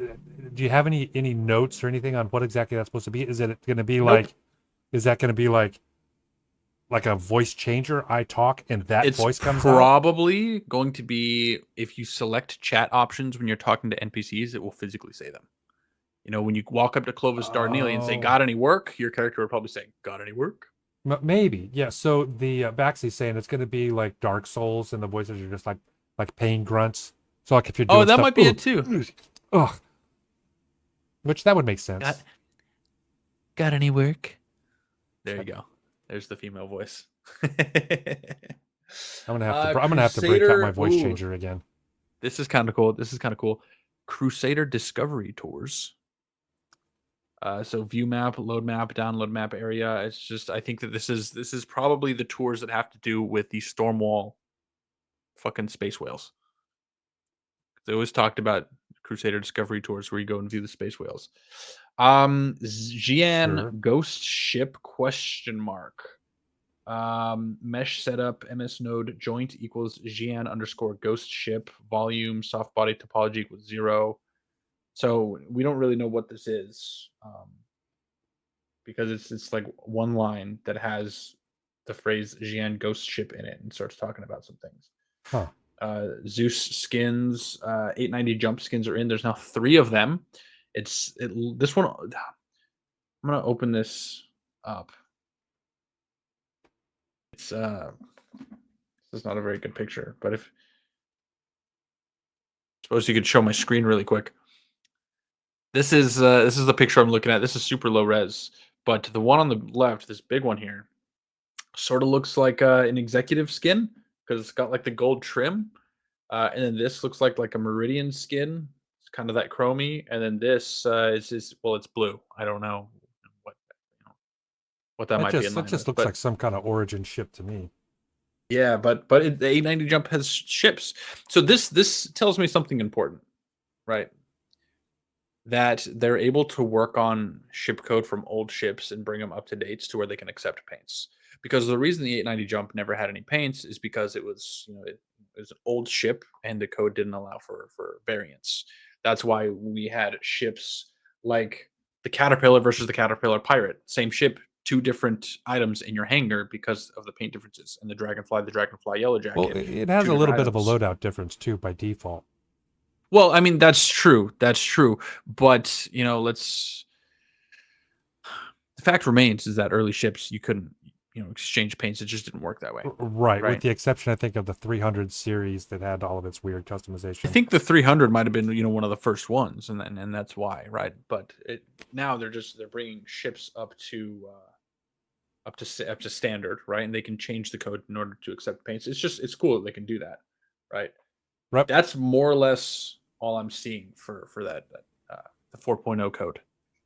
Do you have any notes or anything on what exactly that's supposed to be? Is it going to be Nope. like? Is that going to be like a voice changer? I talk and that It's voice comes out. probably going to be if you select chat options when you're talking to NPCs, it will physically say them. You know, when you walk up to Clovis Darnley and say, Oh, "Got any work?" Your character would probably say, "Got any work?" maybe. Yeah. So the Baxley's saying it's going to be like Dark Souls, and the voices are just like pain grunts. So like if you're Oh, doing that stuff, might be it too. ugh, which that would make Got sense. got any work? There you go. There's the female voice. I'm gonna have to break out my Crusader. voice Ooh, changer again. this is kind of cool. This is kind of cool. Crusader Discovery Tours. So view map, load map, download map area. It's just I think that this is probably the tours that have to do with the Stormwall fucking space whales. They always talked about Crusader Discovery Tours where you go and view the space whales. Sure. Jian Ghost Ship question mark. Mesh setup MS node joint equals Jian underscore ghost ship volume soft body topology equals 0. So we don't really know what this is because it's like one line that has the phrase Jian ghost ship in it and starts talking about some things. Huh. Zeus skins, 890 jump skins are in. There's now 3 of them. This one. I'm gonna open this up. It's this is not a very good picture, but if suppose you could show my screen really quick. This is the picture I'm looking at. This is super low res, but the one on the left, this big one here, sort of looks like an executive skin because it's got like the gold trim, and then this looks like a meridian skin. It's kind of that chromy, and then this is well, it's blue. I don't know what what that might be in That line just with, looks but like some kind of origin ship to me. yeah, the 890 jump has ships, so this tells me something important, right? That they're able to work on ship code from old ships and bring them up to dates to where they can accept paints. Because the reason the 890 jump never had any paints is because it was, it was an old ship and the code didn't allow for variants. That's why we had ships like the Caterpillar versus the Caterpillar Pirate. Same ship, 2 different items in your hangar because of the paint differences. And the Dragonfly Yellow Well, Jacket, it has 2 a little different bit of a items. loadout difference too by default. Well, I mean, that's true. That's true. But, let's the fact remains is that early ships you couldn't exchange paints. It just didn't work that way, Right, with right? the exception, I think, of the 300 series that had all of its weird I customization. think the 300 might have been one of the first ones, and that's why, right? But now they're bringing ships up to standard, right? And they can change the code in order to accept paints. It's cool that they can do that, right? Right. That's more or less all I'm seeing for the 4.0 code.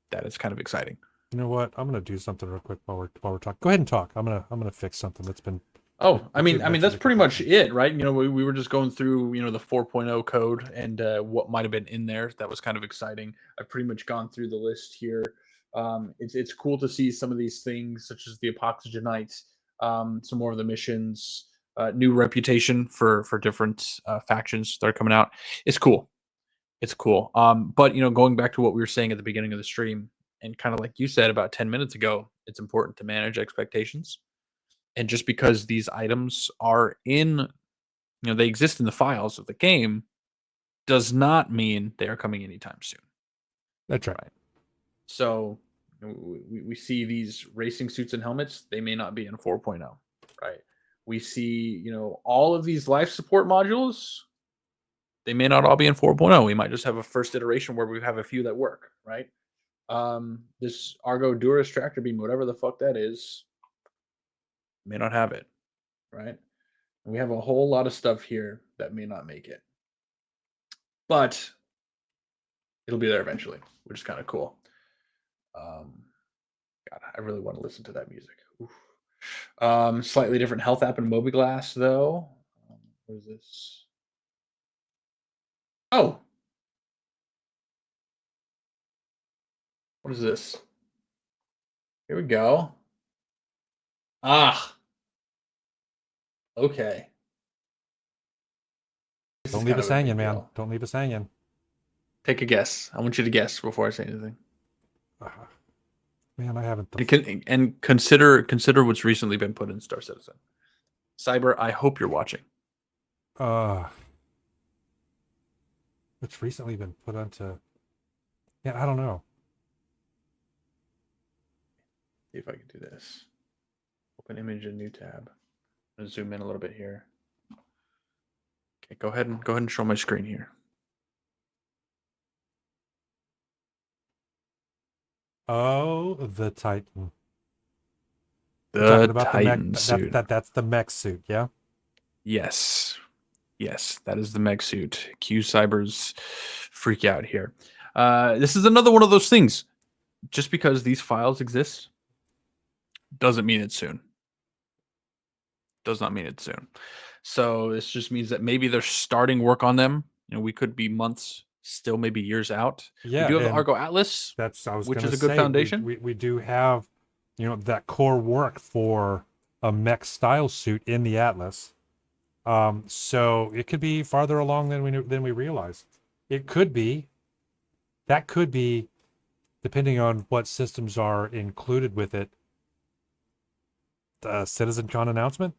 That is kind of exciting. You know what? I'm gonna do something real quick while we're talking. Go ahead and talk. I'm gonna fix something that's been Oh, I that mean, you've I mean mentioned that's a pretty couple of much times. it, right? We were just going through, the 4.0 code and what might have been in there. That was kind of exciting. I've pretty much gone through the list here. It's cool to see some of these things, such as the Epoxygenites, some more of the missions, new reputation for different factions that are coming out. It's cool. It's cool. But going back to what we were saying at the beginning of the stream, and kind of like you said about 10 minutes ago, it's important to manage expectations. And just because these items are they exist in the files of the game, does not mean they are coming anytime soon, That's right. right? So we see these racing suits and helmets, they may not be in 4.0, right? We see, all of these life support modules, they may not all be in 4.0. We might just have a first iteration where we have a few that work, right? This Argo Duras tractor beam, whatever the fuck that is, may not have it, right? And we have a whole lot of stuff here that may not make it, but it'll be there eventually, which is kind of cool. God, I really want to listen to that music. Oof. Slightly different health app in Mobiglass, though. What is this? Oh, what is this? Here we go. Ah, okay. This is Don't leave kind us of a hanging, big man. deal. Don't leave us hanging. Take a guess. I want you to guess before I say anything. Uh, Man, I haven't. And consider what's recently been put in Star Citizen. Cyber, I hope you're watching. Uh, it's recently been put onto. Yeah, I don't know. See if I can do this. Open image in new tab. I'm gonna zoom in a little bit here. Okay, go ahead and show my screen here. Oh, the Titan. You're talking The about the mech. Titan suit. That's the mech suit, yeah. Yes. Yes, that is the mech suit. Q Cybers freak out here. This is another one of those things. Just because these files exist doesn't mean it's soon. Does not mean it's soon. So this just means that maybe they're starting work on them. You know, we could be months, still maybe years out. We Yeah, do have the and Argo Atlas, that's I was which gonna is a good say foundation. we do have, that core work for a mech style suit in the Atlas. So it could be farther along than we realize. It could be. That could be, depending on what systems are included with it. The CitizenCon announcement,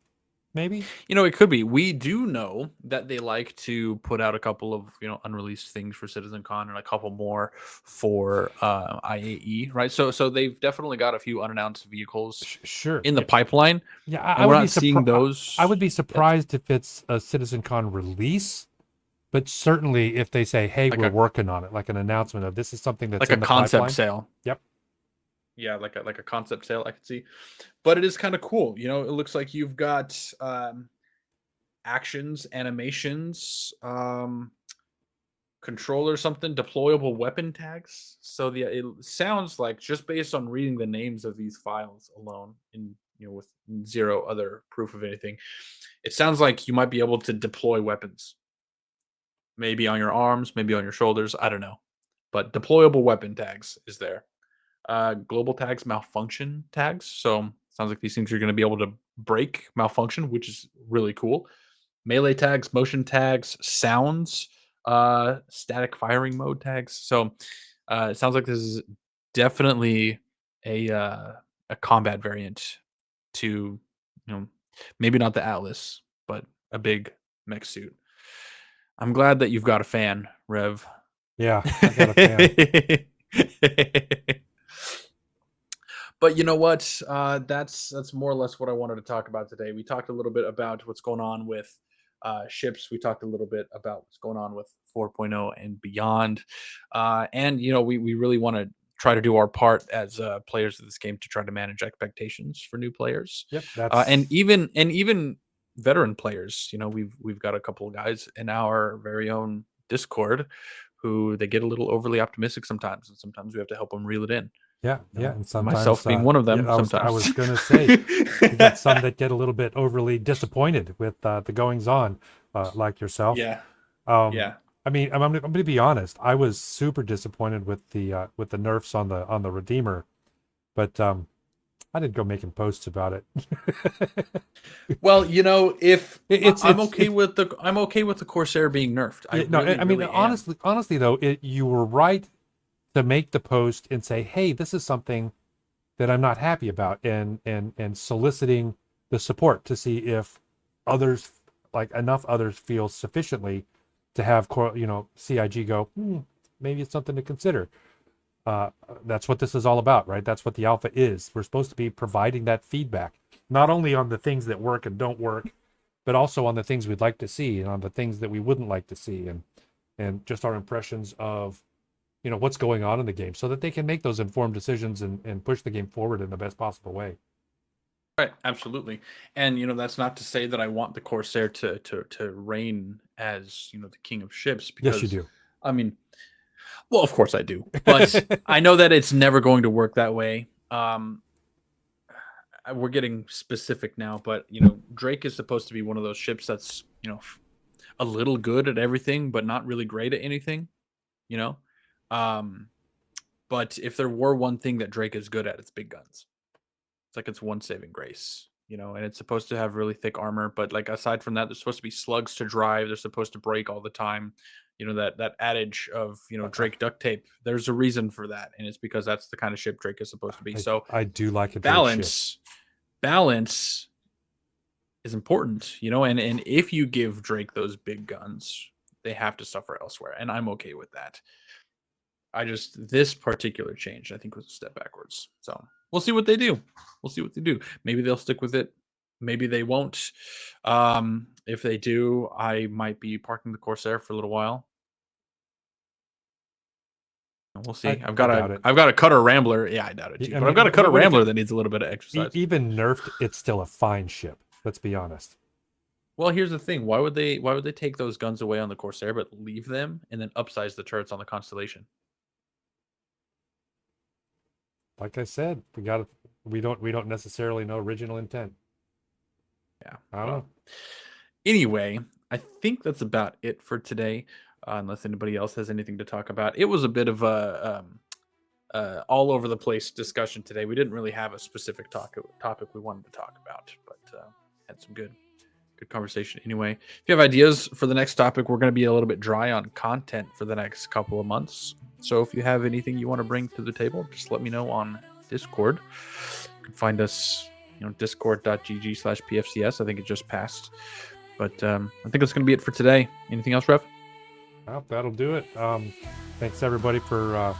maybe. You know, it could be. We do know that they like to put out a couple of unreleased things for CitizenCon and a couple more for IAE, right? So they've definitely got a few unannounced vehicles Sure. in the pipeline, Yeah, and we're not seeing those. I would be Yet. surprised if it's a CitizenCon release, but certainly if they say, "Hey, Like we're a working on it," like an announcement of this is something that's like a in the concept pipeline. sale. Yep. Yeah, like a concept sale I could see. But it is kind of cool. You know, it looks like you've got actions, animations, controller something, deployable weapon tags. So it sounds like, just based on reading the names of these files alone, in with zero other proof of anything, it sounds like you might be able to deploy weapons. Maybe on your arms, maybe on your shoulders, I don't know. But deployable weapon tags is there. Global tags, malfunction tags. So sounds like these things are going to be able to break malfunction, which is really cool. Melee tags, motion tags, sounds, static firing mode tags. So it sounds like this is definitely a combat variant to, maybe not the Atlas, but a big mech suit. I'm glad that you've got a fan, Rev. Yeah, I got a fan. But you know what? That's more or less what I wanted to talk about today. We talked a little bit about what's going on with ships. We talked a little bit about what's going on with 4.0 and beyond. And we really want to try to do our part as players of this game to try to manage expectations for new players, Yep, and that's even veteran players. You know, we've got a couple of guys in our very own Discord who they get a little overly optimistic sometimes, and sometimes we have to help them reel it in. yeah, and Myself sometimes being one of yeah, them I sometimes. was gonna say you got some that get a little bit overly disappointed with the goings on, like yourself. Yeah, Um, yeah. I mean, I'm going to be honest. I was super disappointed with the nerfs on the Redeemer, but I didn't go making posts about it. Well, if It's I'm okay with the Corsair being nerfed. I no. really, I mean, really am. honestly though, you were right to make the post and say, "Hey, this is something that I'm not happy about," and soliciting the support to see if others, like enough others, feel sufficiently to have CIG go, maybe it's something to consider. That's what this is all about, right? That's what the alpha is. We're supposed to be providing that feedback, not only on the things that work and don't work, but also on the things we'd like to see and on the things that we wouldn't like to see, and just our impressions of what's going on in the game, so that they can make those informed decisions and push the game forward in the best possible way. Right, absolutely. And that's not to say that I want the Corsair to reign as the king of ships, Yes, you because do. I mean, well, of course I do, but I know that it's never going to work that way. We're getting specific now, but Drake is supposed to be one of those ships that's a little good at everything, but not really great at anything. You know, um, but if there were one thing that Drake is good at, it's big guns. It's like it's one saving grace, and it's supposed to have really thick armor. But like, aside from that, there's supposed to be slugs to drive. They're supposed to break all the time. That adage of Drake duct tape. There's a reason for that, and it's because that's the kind of ship Drake is supposed to be. So I do like a Drake ship. balance is important, and if you give Drake those big guns, they have to suffer elsewhere, and I'm okay with that. This particular change, I think, was a step backwards. So we'll see what they do. We'll see what they do. Maybe they'll stick with it. Maybe they won't. If they do, I might be parking the Corsair for a little while. We'll see. I doubt it. I've got a Cutter Rambler. Yeah, I doubt it too. But I've got a Cutter Rambler that needs a little bit of exercise. Even nerfed, it's still a fine ship. Let's be honest. Well, here's the thing. Why would they take those guns away on the Corsair but leave them and then upsize the turrets on the Constellation? Like I said, we don't necessarily know original intent. Yeah. I don't know. Anyway, I think that's about it for today. Unless anybody else has anything to talk about. It was a bit of a all over the place discussion today. We didn't really have a specific topic we wanted to talk about, but had some good conversation. Anyway, if you have ideas for the next topic, we're going to be a little bit dry on content for the next couple of months. So if you have anything you want to bring to the table, just let me know on Discord. You can find us, discord.gg/pfcs. I think it just passed. But I think that's going to be it for today. Anything else, Rev? Well, that'll do it. Thanks everybody for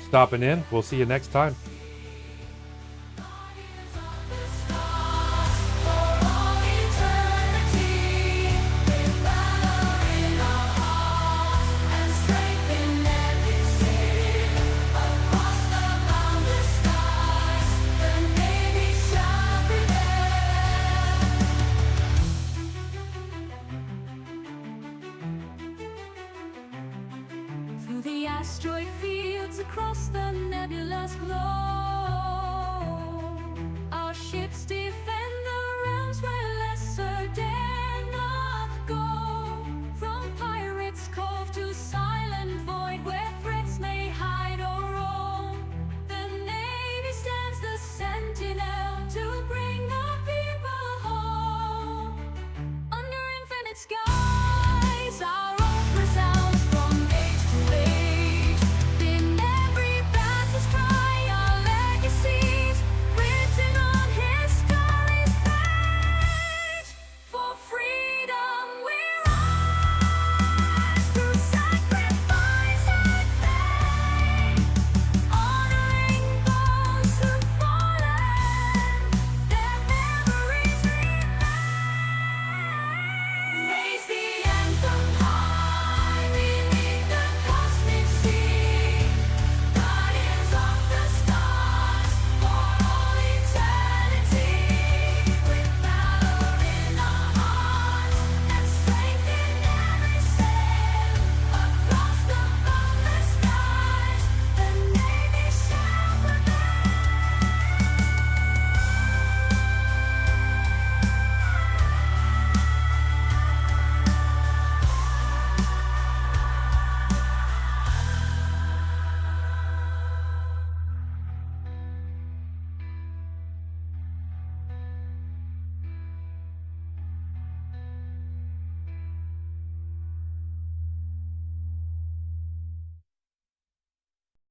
stopping in. We'll see you next time. Asteroid fields across the nebulous glow, our ships